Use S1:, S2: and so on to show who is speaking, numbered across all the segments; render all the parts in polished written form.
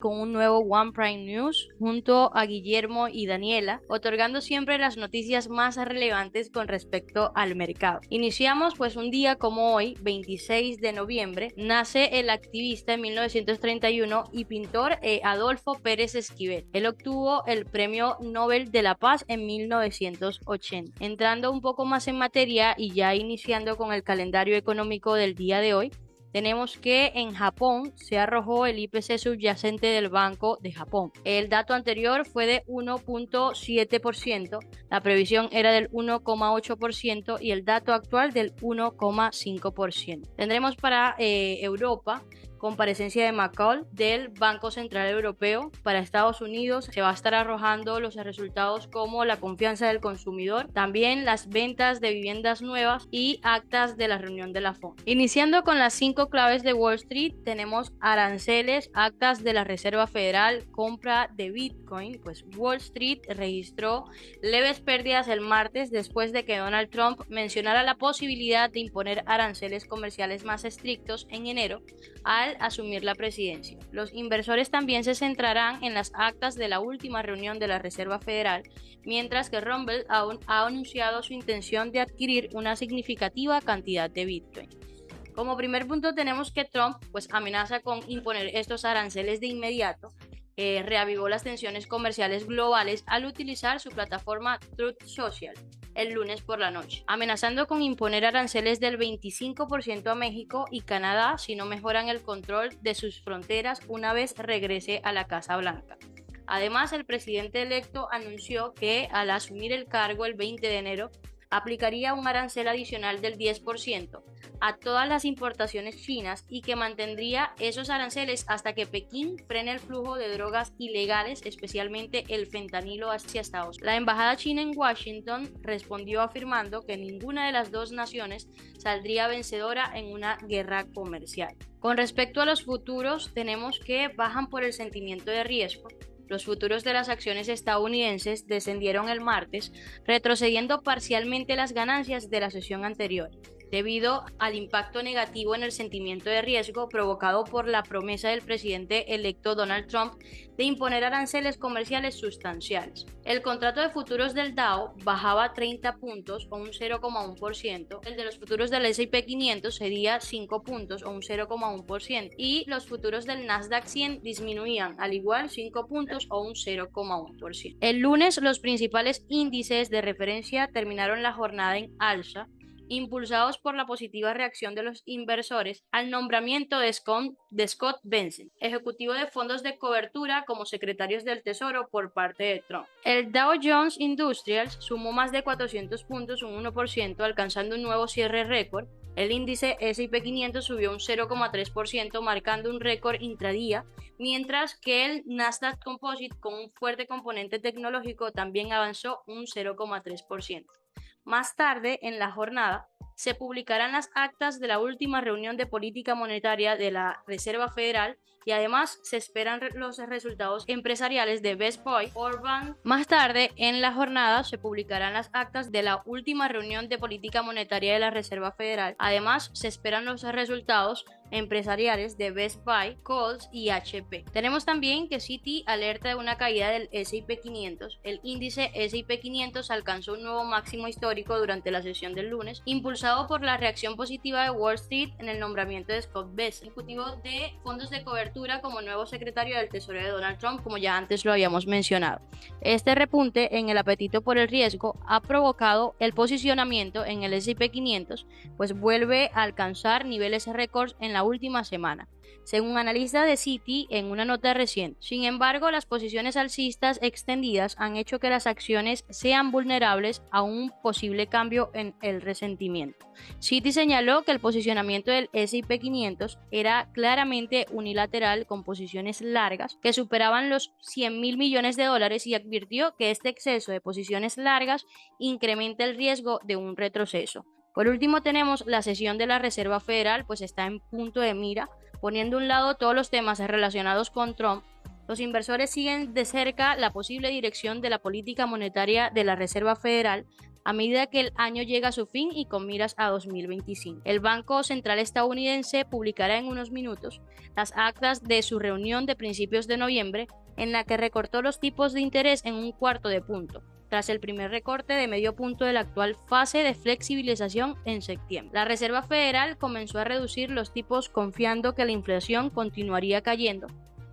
S1: con un nuevo One Prime News junto a Guillermo y Daniela, otorgando siempre las noticias más relevantes con respecto al mercado. Iniciamos pues un día como hoy, 26 de noviembre, nace el activista en 1931 y pintor Adolfo Pérez Esquivel. Él obtuvo el Premio Nobel de la Paz en 1980. Entrando un poco más en materia y ya iniciando con el calendario económico del día de hoy, tenemos que en Japón se arrojó el IPC subyacente del Banco de Japón. El dato anterior fue de 1.7%, la previsión era del 1.8% y el dato actual del 1.5%. Tendremos para Europa comparecencia de McCall del Banco Central Europeo. Para Estados Unidos se va a estar arrojando los resultados como la confianza del consumidor, también las ventas de viviendas nuevas y actas de la reunión de la FOMC. Iniciando con las 5 claves de Wall Street, tenemos aranceles, actas de la Reserva Federal, compra de Bitcoin. Pues Wall Street registró leves pérdidas el martes después de que Donald Trump mencionara la posibilidad de imponer aranceles comerciales más estrictos en enero al asumir la presidencia. Los inversores también se centrarán en las actas de la última reunión de la Reserva Federal, mientras que Rumble ha anunciado su intención de adquirir una significativa cantidad de Bitcoin. Como primer punto tenemos que Trump pues amenaza con imponer estos aranceles de inmediato. Reavivó las tensiones comerciales globales al utilizar su plataforma Truth Social el lunes por la noche, amenazando con imponer aranceles del 25% a México y Canadá si no mejoran el control de sus fronteras una vez regrese a la Casa Blanca. Además, el presidente electo anunció que al asumir el cargo el 20 de enero, aplicaría un arancel adicional del 10% a todas las importaciones chinas y que mantendría esos aranceles hasta que Pekín frene el flujo de drogas ilegales, especialmente el fentanilo hacia Estados Unidos. La embajada china en Washington respondió afirmando que ninguna de las dos naciones saldría vencedora en una guerra comercial. Con respecto a los futuros, tenemos que bajan por el sentimiento de riesgo. Los futuros de las acciones estadounidenses descendieron el martes, retrocediendo parcialmente las ganancias de la sesión anterior, debido al impacto negativo en el sentimiento de riesgo provocado por la promesa del presidente electo Donald Trump de imponer aranceles comerciales sustanciales. El contrato de futuros del Dow bajaba 30 puntos o un 0,1%, el de los futuros del S&P 500 sería 5 puntos o un 0,1% y los futuros del Nasdaq 100 disminuían al igual 5 puntos o un 0,1%. El lunes los principales índices de referencia terminaron la jornada en alza, impulsados por la positiva reacción de los inversores al nombramiento de Scott Bessent, ejecutivo de fondos de cobertura como secretarios del Tesoro por parte de Trump. El Dow Jones Industrials sumó más de 400 puntos, un 1%, alcanzando un nuevo cierre récord. El índice S&P 500 subió un 0,3%, marcando un récord intradía, mientras que el Nasdaq Composite, con un fuerte componente tecnológico, también avanzó un 0,3%. Más tarde en la jornada se publicarán las actas de la última reunión de política monetaria de la Reserva Federal y además se esperan los resultados empresariales de Best Buy, Orban. Más tarde en la jornada se publicarán las actas de la última reunión de política monetaria de la Reserva Federal. Además se esperan los resultados empresariales de Best Buy, Kohl's y HP. Tenemos también que Citi alerta de una caída del S&P 500. El índice S&P 500 alcanzó un nuevo máximo histórico durante la sesión del lunes, impulsado por la reacción positiva de Wall Street en el nombramiento de Scott Bessent, ejecutivo de fondos de cobertura como nuevo secretario del Tesoro de Donald Trump, como ya antes lo habíamos mencionado. Este repunte en el apetito por el riesgo ha provocado el posicionamiento en el S&P 500, pues vuelve a alcanzar niveles récords en la última semana, según analistas de Citi en una nota reciente. Sin embargo, las posiciones alcistas extendidas han hecho que las acciones sean vulnerables a un posible cambio en el resentimiento. Citi señaló que el posicionamiento del S&P 500 era claramente unilateral, con posiciones largas que superaban los $100.000 millones y advirtió que este exceso de posiciones largas incrementa el riesgo de un retroceso. Por último, tenemos la sesión de la Reserva Federal, pues está en punto de mira, poniendo a un lado todos los temas relacionados con Trump. Los inversores siguen de cerca la posible dirección de la política monetaria de la Reserva Federal, a medida que el año llega a su fin y con miras a 2025. El Banco Central estadounidense publicará en unos minutos las actas de su reunión de principios de noviembre, en la que recortó los tipos de interés en un cuarto de punto, tras el primer recorte de medio punto de la actual fase de flexibilización en septiembre. La Reserva Federal comenzó a reducir los tipos confiando que la inflación continuaría cayendo,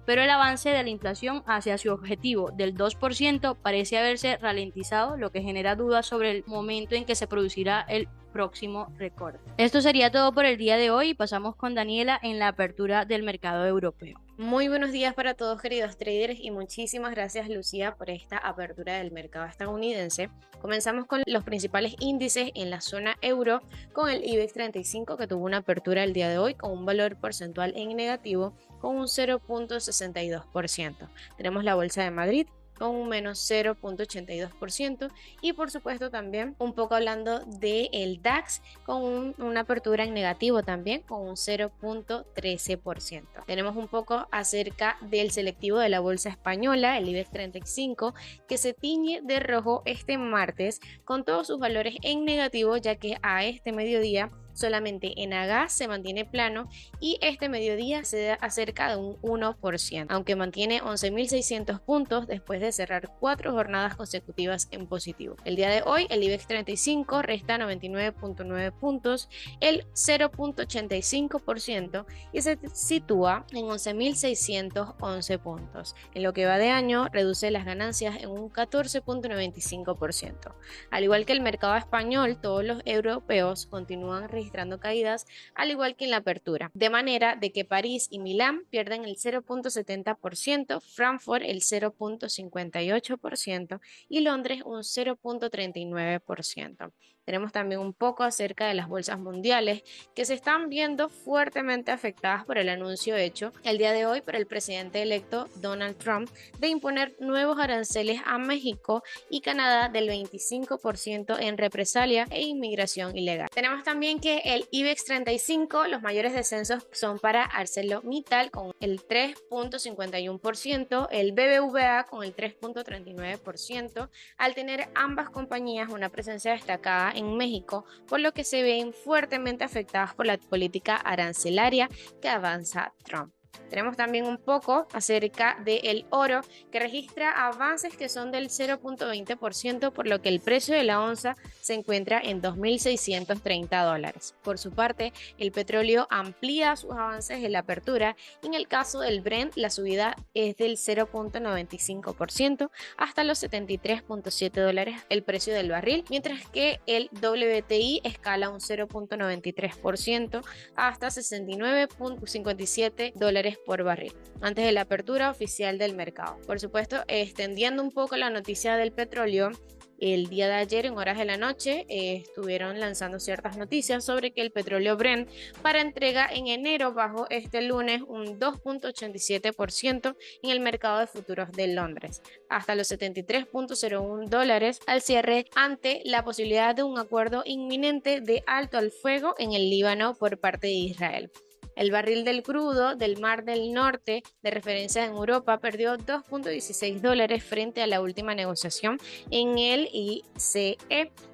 S1: pero el avance de la inflación hacia su objetivo del 2% parece haberse ralentizado, lo que genera dudas sobre el momento en que se producirá el próximo recorte. Esto sería todo por el día de hoy y pasamos con Daniela en la apertura del mercado europeo.
S2: Muy buenos días para todos, queridos traders, y muchísimas gracias, Lucía, por esta apertura del mercado estadounidense. Comenzamos con los principales índices en la zona euro, con el IBEX 35, que tuvo una apertura el día de hoy con un valor porcentual en negativo con un 0.62%. Tenemos la Bolsa de Madrid con un menos 0.82%, y por supuesto también un poco hablando del DAX con una apertura en negativo también con un 0.13%. Tenemos un poco acerca del selectivo de la bolsa española, el IBEX 35, que se tiñe de rojo este martes con todos sus valores en negativo, ya que a este mediodía solamente Enagas se mantiene plano y este mediodía se da acerca de un 1%, aunque mantiene 11.600 puntos después de cerrar 4 jornadas consecutivas en positivo. El día de hoy el IBEX 35 resta 99.9 puntos, el 0.85%, y se sitúa en 11.611 puntos. En lo que va de año reduce las ganancias en un 14.95%. Al igual que el mercado español, todos los europeos continúan registrando caídas, al igual que en la apertura, de manera de que París y Milán pierden el 0.70%, Frankfurt el 0.58% y Londres un 0.39%. Tenemos también un poco acerca de las bolsas mundiales, que se están viendo fuertemente afectadas por el anuncio hecho el día de hoy por el presidente electo Donald Trump de imponer nuevos aranceles a México y Canadá del 25% en represalia e inmigración ilegal. Tenemos también que el IBEX 35, los mayores descensos son para ArcelorMittal con el 3.51%, el BBVA con el 3.39%, al tener ambas compañías una presencia destacada en México, por lo que se ven fuertemente afectadas por la política arancelaria que avanza Trump. Tenemos también un poco acerca del oro, que registra avances que son del 0.20%, por lo que el precio de la onza se encuentra en $2.630. Por su parte, el petróleo amplía sus avances en la apertura. En el caso del Brent, la subida es del 0.95% hasta los $73.7 el precio del barril, mientras que el WTI escala un 0.93% hasta $69.57 por barril, antes de la apertura oficial del mercado. Por supuesto, extendiendo un poco la noticia del petróleo, el día de ayer en horas de la noche estuvieron lanzando ciertas noticias sobre que el petróleo Brent para entrega en enero bajó este lunes un 2.87% en el mercado de futuros de Londres, hasta los $73.01 al cierre, ante la posibilidad de un acuerdo inminente de alto al fuego en el Líbano por parte de Israel. El barril del crudo del Mar del Norte, de referencia en Europa, perdió $2.16 frente a la última negociación en el ICE,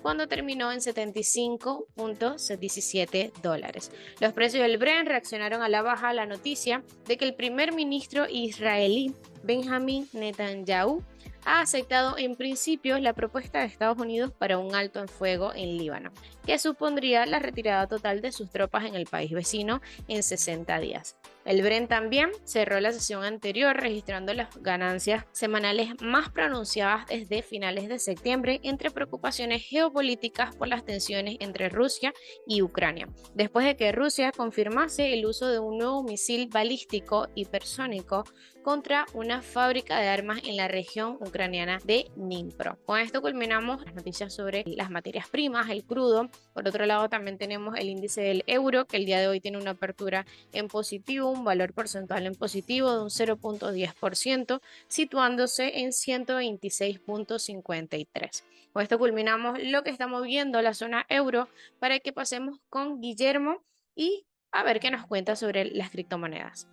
S2: cuando terminó en $75.17. Los precios del Brent reaccionaron a la baja a la noticia de que el primer ministro israelí Benjamin Netanyahu ha aceptado en principio la propuesta de Estados Unidos para un alto en fuego en Líbano, que supondría la retirada total de sus tropas en el país vecino en 60 días. El Brent también cerró la sesión anterior registrando las ganancias semanales más pronunciadas desde finales de septiembre, entre preocupaciones geopolíticas por las tensiones entre Rusia y Ucrania, después de que Rusia confirmase el uso de un nuevo misil balístico hipersónico contra una fábrica de armas en la región ucraniana de Dnipro. Con esto culminamos las noticias sobre las materias primas, el crudo. Por otro lado, también tenemos el índice del euro, que el día de hoy tiene una apertura en positivo, un valor porcentual en positivo de un 0.10%, situándose en 126.53. Con esto culminamos lo que está moviendo la zona euro, para que pasemos con Guillermo y a ver qué nos cuenta sobre las criptomonedas.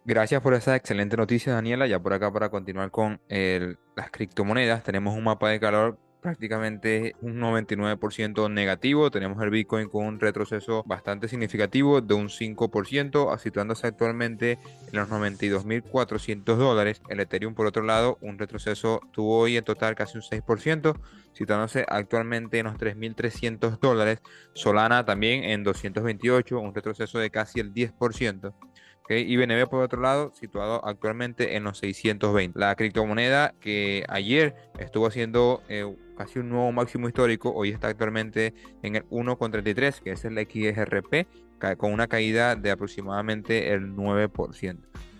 S3: Gracias por esa excelente noticia, Daniela. Ya por acá para continuar con las criptomonedas, tenemos un mapa de calor prácticamente un 99% negativo. Tenemos el Bitcoin con un retroceso bastante significativo de un 5%, situándose actualmente en los $92.400. El Ethereum, por otro lado, un retroceso tuvo hoy en total casi un 6%, situándose actualmente en los $3.300. Solana también en 228, un retroceso de casi el 10%. ¿Okay? Y BNB, por otro lado, situado actualmente en los 620. La criptomoneda que ayer estuvo haciendo casi un nuevo máximo histórico, hoy está actualmente en el 1,33, que es el XRP, con una caída de aproximadamente el 9%.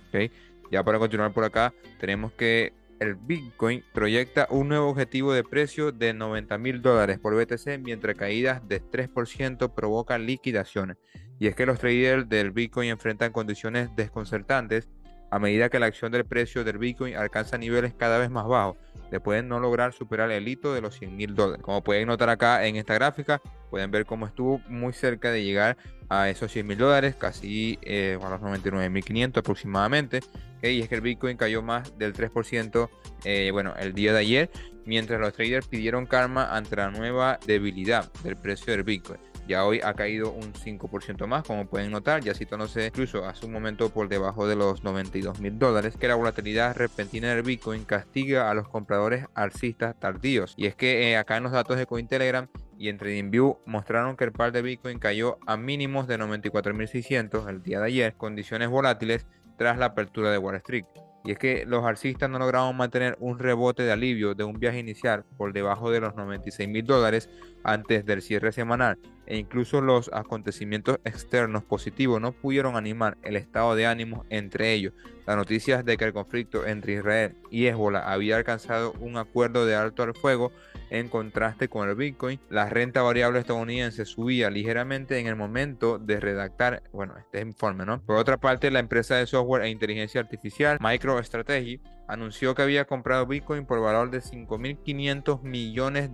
S3: ¿Okay? Ya para continuar por acá, tenemos que el Bitcoin proyecta un nuevo objetivo de precio de $90.000 por BTC, mientras caídas de 3% provocan liquidaciones. Y es que los traders del Bitcoin enfrentan condiciones desconcertantes a medida que la acción del precio del Bitcoin alcanza niveles cada vez más bajos, después de no lograr superar el hito de los $100.000. Como pueden notar acá en esta gráfica, pueden ver cómo estuvo muy cerca de llegar a esos $100.000, casi a los 99.500 aproximadamente. Y es que el Bitcoin cayó más del 3% el día de ayer, mientras los traders pidieron calma ante la nueva debilidad del precio del Bitcoin. Ya hoy ha caído un 5% más, como pueden notar, ya situándose incluso hace un momento por debajo de los $92.000, que la volatilidad repentina del Bitcoin castiga a los compradores alcistas tardíos. Y es que acá en los datos de Cointelegraph y en TradingView mostraron que el par de Bitcoin cayó a mínimos de 94.600 el día de ayer, condiciones volátiles tras la apertura de Wall Street. Y es que los alcistas no lograron mantener un rebote de alivio de un viaje inicial por debajo de los $96.000 antes del cierre semanal, e incluso los acontecimientos externos positivos no pudieron animar el estado de ánimo entre ellos. Las noticias de que el conflicto entre Israel y Hezbollah había alcanzado un acuerdo de alto al fuego en contraste con el Bitcoin. La renta variable estadounidense subía ligeramente en el momento de redactar este informe, ¿no? Por otra parte, la empresa de software e inteligencia artificial MicroStrategy anunció que había comprado Bitcoin por valor de $5.500 millones,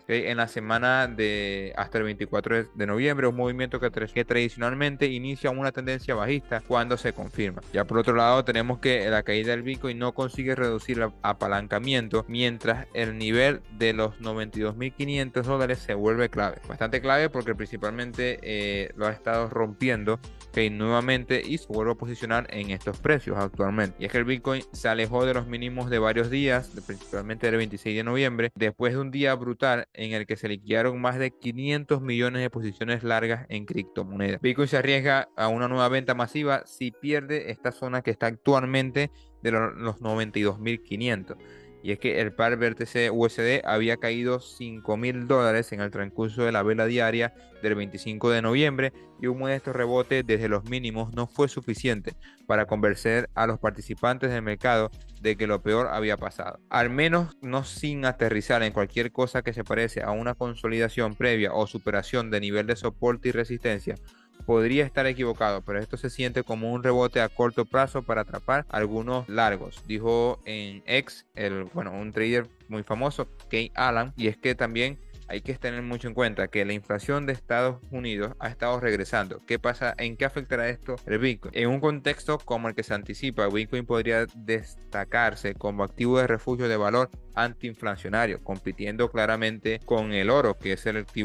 S3: ¿okay? En la semana de hasta el 24 de noviembre, un movimiento que tradicionalmente inicia una tendencia bajista cuando se confirma. Ya por otro lado, tenemos que la caída del Bitcoin no consigue reducir el apalancamiento, mientras el nivel de los $92.500 se vuelve clave. Bastante clave porque principalmente lo ha estado rompiendo, ¿okay? Nuevamente, y se vuelve a posicionar en estos precios actualmente. Y es que el Bitcoin se alejó de los mínimos de varios días, principalmente el 26 de noviembre, después de un día brutal en el que se liquidaron más de 500 millones de posiciones largas en criptomonedas. Bitcoin se arriesga a una nueva venta masiva si pierde esta zona que está actualmente de los 92.500. Y es que el par BTC USD había caído $5.000 en el transcurso de la vela diaria del 25 de noviembre, y un modesto rebote desde los mínimos no fue suficiente para convencer a los participantes del mercado de que lo peor había pasado. Al menos no sin aterrizar en cualquier cosa que se parece a una consolidación previa o superación de nivel de soporte y resistencia. Podría estar equivocado, pero esto se siente como un rebote a corto plazo para atrapar algunos largos, dijo en X un trader muy famoso, Kate Allen. Y es que también hay que tener mucho en cuenta que la inflación de Estados Unidos ha estado regresando. ¿Qué pasa? ¿En qué afectará esto el Bitcoin? En un contexto como el que se anticipa, Bitcoin podría destacarse como activo de refugio de valor antiinflacionario, compitiendo claramente con el oro, que es el activo